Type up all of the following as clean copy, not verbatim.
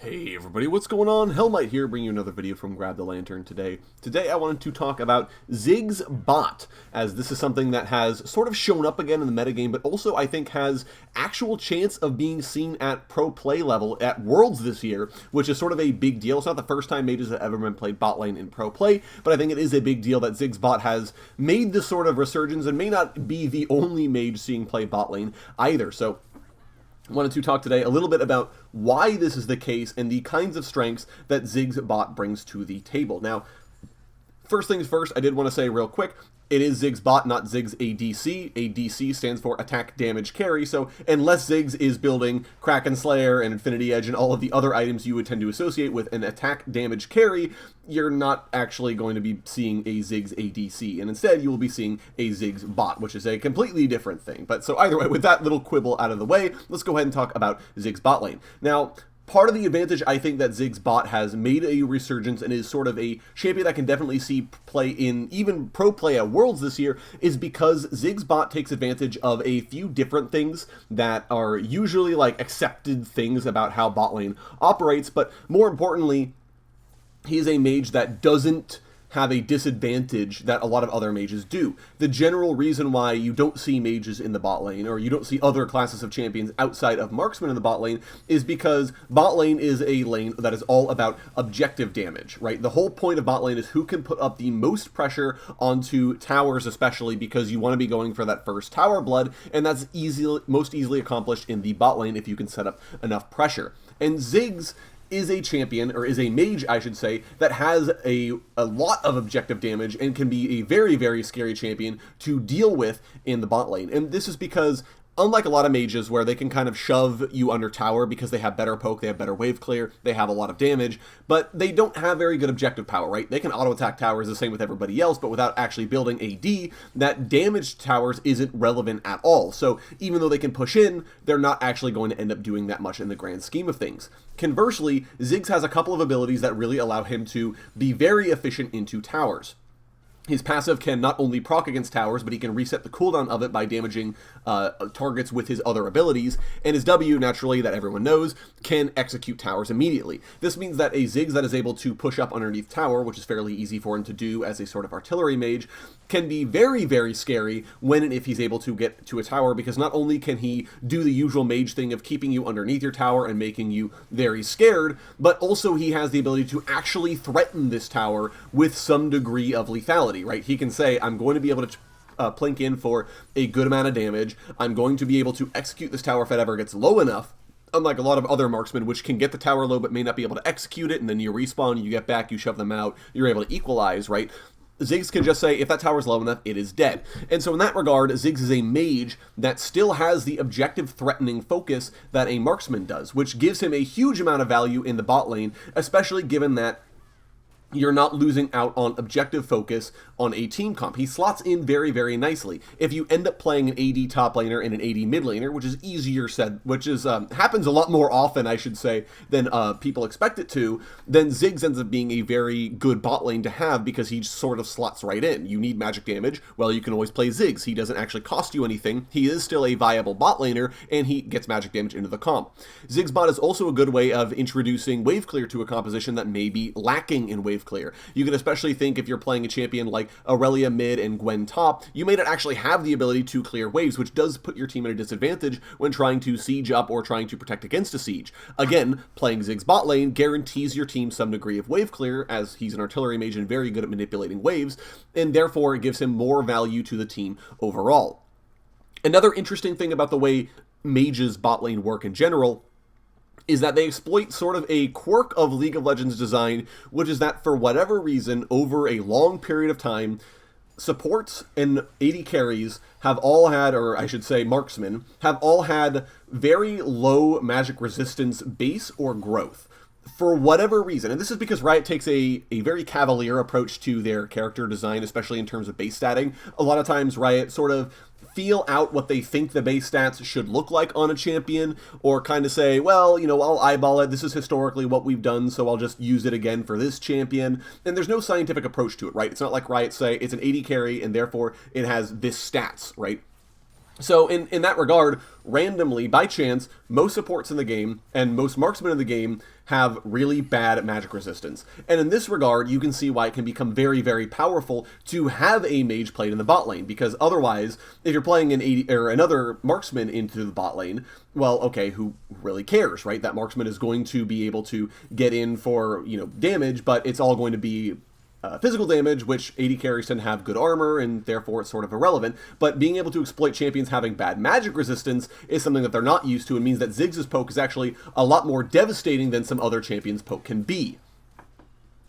Hey everybody, what's going on? Hellmite here, bringing you another video from Grab the Lantern today. Today I wanted to talk about Ziggs bot, as this is something that has sort of shown up again in the metagame, but also I think has actual chance of being seen at pro play level at Worlds this year, which is sort of a big deal. It's not the first time mages have ever been played bot lane in pro play, but I think it is a big deal that Ziggs bot has made this sort of resurgence and may not be the only mage seeing play bot lane either. So I wanted to talk today a little bit about why this is the case and the kinds of strengths that Ziggs bot brings to the table. Now, first things first, I did want to say real quick, it is Ziggs bot, not Ziggs ADC. ADC stands for Attack Damage Carry, so unless Ziggs is building Kraken Slayer and Infinity Edge and all of the other items you would tend to associate with an Attack Damage Carry, you're not actually going to be seeing a Ziggs ADC, and instead you will be seeing a Ziggs bot, which is a completely different thing. But so either way, with that little quibble out of the way, let's go ahead and talk about Ziggs bot lane. Now, part of the advantage I think that Ziggs bot has made a resurgence and is sort of a champion that can definitely see play in even pro play at Worlds this year is because Ziggs bot takes advantage of a few different things that are usually like accepted things about how bot lane operates, but more importantly, he is a mage that doesn't have a disadvantage that a lot of other mages do. The general reason why you don't see mages in the bot lane, or you don't see other classes of champions outside of marksman in the bot lane, is because bot lane is a lane that is all about objective damage, right? The whole point of bot lane is who can put up the most pressure onto towers, especially because you want to be going for that first tower blood, and that's most easily accomplished in the bot lane if you can set up enough pressure. And Ziggs is a champion, or is a mage, I should say, that has a lot of objective damage and can be a very, very scary champion to deal with in the bot lane. And this is because, unlike a lot of mages where they can kind of shove you under tower because they have better poke, they have better wave clear, they have a lot of damage, but they don't have very good objective power, right? They can auto-attack towers the same with everybody else, but without actually building AD, that damaged towers isn't relevant at all. So even though they can push in, they're not actually going to end up doing that much in the grand scheme of things. Conversely, Ziggs has a couple of abilities that really allow him to be very efficient into towers. His passive can not only proc against towers, but he can reset the cooldown of it by damaging targets with his other abilities, and his W, naturally, that everyone knows, can execute towers immediately. This means that a Ziggs that is able to push up underneath tower, which is fairly easy for him to do as a sort of artillery mage, can be very, very scary when and if he's able to get to a tower, because not only can he do the usual mage thing of keeping you underneath your tower and making you very scared, but also he has the ability to actually threaten this tower with some degree of lethality. Right? He can say, I'm going to be able to plink in for a good amount of damage. I'm going to be able to execute this tower if it ever gets low enough. Unlike a lot of other marksmen, which can get the tower low but may not be able to execute it, and then you respawn, you get back, you shove them out, you're able to equalize, right? Ziggs can just say, if that tower's low enough, it is dead. And so in that regard, Ziggs is a mage that still has the objective threatening focus that a marksman does, which gives him a huge amount of value in the bot lane, especially given that you're not losing out on objective focus on a team comp. He slots in very, very nicely. If you end up playing an AD top laner and an AD mid laner, which is easier said, which is happens a lot more often, I should say, than people expect it to, then Ziggs ends up being a very good bot lane to have because he sort of slots right in. You need magic damage, well, you can always play Ziggs. He doesn't actually cost you anything. He is still a viable bot laner, and he gets magic damage into the comp. Ziggs bot is also a good way of introducing wave clear to a composition that may be lacking in wave clear. You can especially think if you're playing a champion like Aurelia mid and Gwen top, you may not actually have the ability to clear waves, which does put your team at a disadvantage when trying to siege up or trying to protect against a siege. Again, playing Ziggs bot lane guarantees your team some degree of wave clear, as he's an artillery mage and very good at manipulating waves, and therefore it gives him more value to the team overall. Another interesting thing about the way mages bot lane work in general is that they exploit sort of a quirk of League of Legends design, which is that for whatever reason, over a long period of time, supports and AD carries have all had, or I should say marksmen, have all had very low magic resistance base or growth. For whatever reason, and this is because Riot takes a very cavalier approach to their character design, especially in terms of base statting. A lot of times Riot sort of feel out what they think the base stats should look like on a champion, or kind of say, well, you know, I'll eyeball it, this is historically what we've done, so I'll just use it again for this champion, and there's no scientific approach to it, right? It's not like Riot say, it's an AD carry, and therefore it has this stats, right? So in that regard, randomly, by chance, most supports in the game and most marksmen in the game have really bad magic resistance. And in this regard, you can see why it can become very, very powerful to have a mage played in the bot lane, because otherwise, if you're playing an 80 or another marksman into the bot lane, well, okay, who really cares, right? That marksman is going to be able to get in for, damage, but it's all going to be physical damage, which 80 carries tend to have good armor, and therefore it's sort of irrelevant. But being able to exploit champions having bad magic resistance is something that they're not used to, and means that Ziggs' poke is actually a lot more devastating than some other champions' poke can be.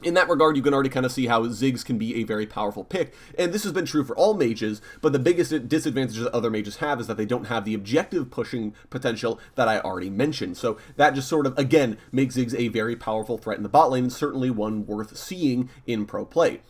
In that regard, you can already kind of see how Ziggs can be a very powerful pick, and this has been true for all mages, but the biggest disadvantage that other mages have is that they don't have the objective pushing potential that I already mentioned. So that just sort of, again, makes Ziggs a very powerful threat in the bot lane, and certainly one worth seeing in pro play.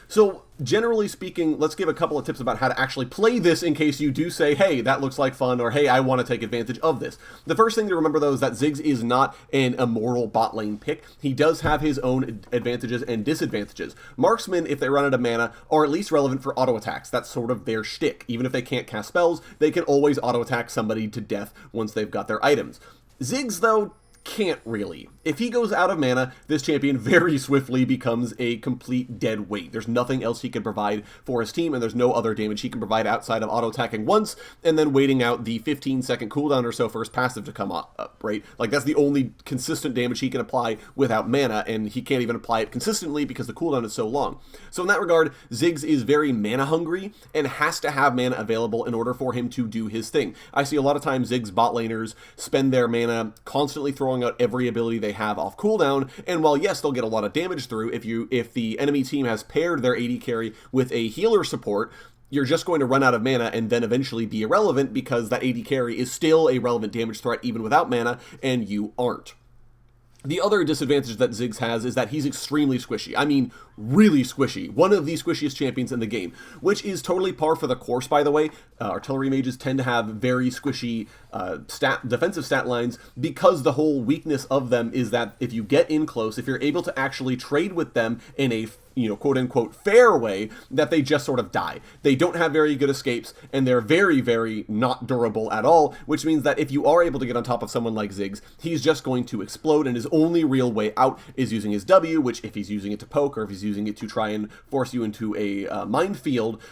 So, generally speaking, let's give a couple of tips about how to actually play this in case you do say, hey, that looks like fun, or hey, I want to take advantage of this. The first thing to remember, though, is that Ziggs is not an immoral bot lane pick. He does have his own advantages and disadvantages. Marksmen, if they run out of mana, are at least relevant for auto attacks. That's sort of their shtick. Even if they can't cast spells, they can always auto attack somebody to death once they've got their items. Ziggs, though, can't really. If he goes out of mana, this champion very swiftly becomes a complete dead weight. There's nothing else he can provide for his team, and there's no other damage he can provide outside of auto-attacking once, and then waiting out the 15-second cooldown or so for his passive to come up, right? Like, that's the only consistent damage he can apply without mana, and he can't even apply it consistently because the cooldown is so long. So in that regard, Ziggs is very mana-hungry, and has to have mana available in order for him to do his thing. I see a lot of times Ziggs bot laners spend their mana constantly throwing out every ability they have off cooldown, and while yes, they'll get a lot of damage through, if the enemy team has paired their AD carry with a healer support, you're just going to run out of mana and then eventually be irrelevant because that AD carry is still a relevant damage threat even without mana, and you aren't. The other disadvantage that Ziggs has is that he's extremely squishy. I mean, really squishy. One of the squishiest champions in the game, which is totally par for the course, by the way. Artillery mages tend to have very squishy defensive stat lines because the whole weakness of them is that if you get in close, if you're able to actually trade with them in a quote-unquote fair way, that they just sort of die. They don't have very good escapes, and they're very, very not durable at all, which means that if you are able to get on top of someone like Ziggs, he's just going to explode, and his only real way out is using his W, which if he's using it to poke, or if he's using it to try and force you into a minefield,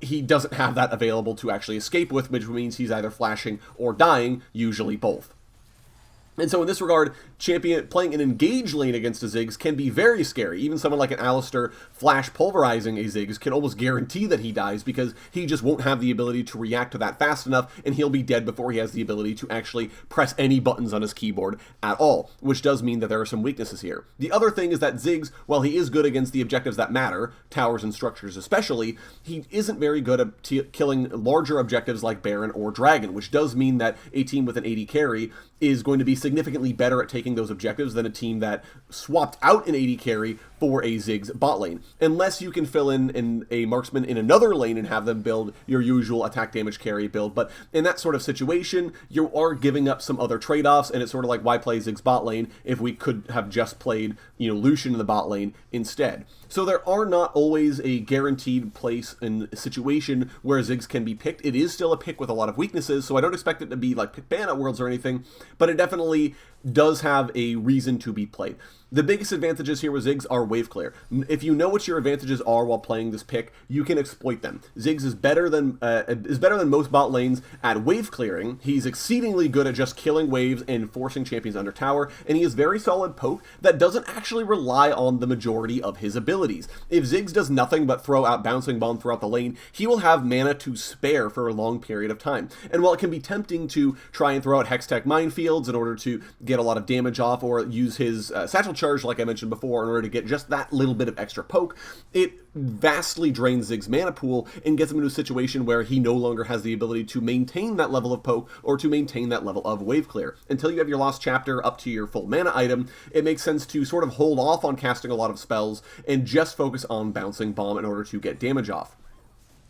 he doesn't have that available to actually escape with, which means he's either flashing or dying, usually both. And so in this regard, playing an engage lane against a Ziggs can be very scary. Even someone like an Alistar flash pulverizing a Ziggs can almost guarantee that he dies because he just won't have the ability to react to that fast enough, and he'll be dead before he has the ability to actually press any buttons on his keyboard at all, which does mean that there are some weaknesses here. The other thing is that Ziggs, while he is good against the objectives that matter, towers and structures especially, he isn't very good at killing larger objectives like Baron or Dragon, which does mean that a team with an AD carry is going to be significantly better at taking those objectives than a team that swapped out an AD carry for a Ziggs bot lane. Unless you can fill in a marksman in another lane and have them build your usual attack damage carry build. But in that sort of situation, you are giving up some other trade-offs, and it's sort of like, why play Ziggs bot lane if we could have just played, Lucian in the bot lane instead. So there are not always a guaranteed place in a situation where Ziggs can be picked. It is still a pick with a lot of weaknesses, so I don't expect it to be like pick ban at Worlds or anything, but it definitely does have a reason to be played. The biggest advantages here with Ziggs are wave clear. If you know what your advantages are while playing this pick, you can exploit them. Ziggs is better than most bot lanes at wave clearing. He's exceedingly good at just killing waves and forcing champions under tower, and he has very solid poke that doesn't actually rely on the majority of his abilities. If Ziggs does nothing but throw out bouncing bomb throughout the lane, he will have mana to spare for a long period of time. And while it can be tempting to try and throw out Hextech minefields in order to get a lot of damage off, or use his satchel charge, like I mentioned before, in order to get just that little bit of extra poke, it vastly drains Ziggs' mana pool and gets him into a situation where he no longer has the ability to maintain that level of poke or to maintain that level of wave clear. Until you have your lost chapter up to your full mana item, it makes sense to sort of hold off on casting a lot of spells and just focus on bouncing bomb in order to get damage off.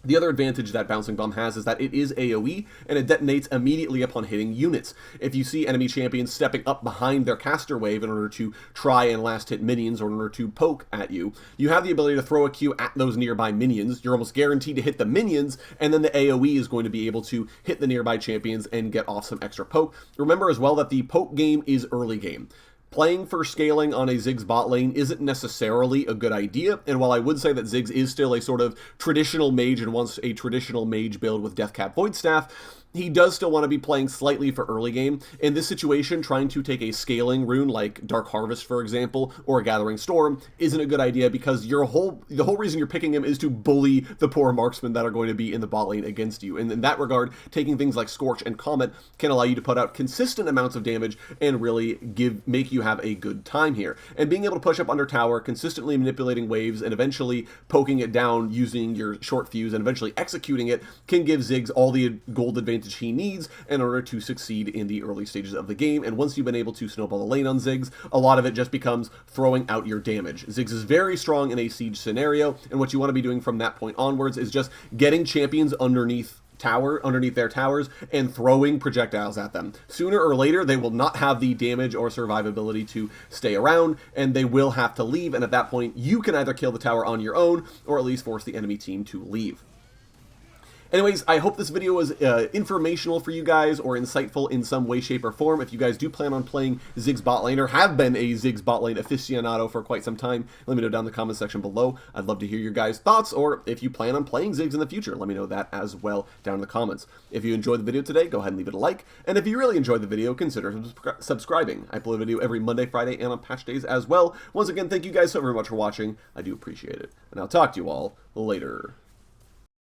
The other advantage that Bouncing Bomb has is that it is AoE, and it detonates immediately upon hitting units. If you see enemy champions stepping up behind their caster wave in order to try and last hit minions or in order to poke at you, you have the ability to throw a Q at those nearby minions. You're almost guaranteed to hit the minions, and then the AoE is going to be able to hit the nearby champions and get off some extra poke. Remember as well that the poke game is early game. Playing for scaling on a Ziggs bot lane isn't necessarily a good idea, and while I would say that Ziggs is still a sort of traditional mage and wants a traditional mage build with Deathcap Void Staff, he does still want to be playing slightly for early game. In this situation, trying to take a scaling rune like Dark Harvest, for example, or Gathering Storm isn't a good idea because the whole reason you're picking him is to bully the poor marksmen that are going to be in the bot lane against you. And in that regard, taking things like Scorch and Comet can allow you to put out consistent amounts of damage and really make you have a good time here. And being able to push up under tower, consistently manipulating waves, and eventually poking it down using your short fuse and eventually executing it can give Ziggs all the gold advantage he needs in order to succeed in the early stages of the game. And once you've been able to snowball the lane on Ziggs, a lot of it just becomes throwing out your damage. Ziggs is very strong in a siege scenario, and what you want to be doing from that point onwards is just getting champions underneath their towers and throwing projectiles at them. Sooner or later, they will not have the damage or survivability to stay around, and they will have to leave, and at that point, you can either kill the tower on your own, or at least force the enemy team to leave. Anyways, I hope this video was informational for you guys or insightful in some way, shape, or form. If you guys do plan on playing Ziggs bot lane or have been a Ziggs bot lane aficionado for quite some time, let me know down in the comment section below. I'd love to hear your guys' thoughts, or if you plan on playing Ziggs in the future, let me know that as well down in the comments. If you enjoyed the video today, go ahead and leave it a like, and if you really enjoyed the video, consider subscribing. I upload a video every Monday, Friday, and on patch days as well. Once again, thank you guys so very much for watching. I do appreciate it, and I'll talk to you all later.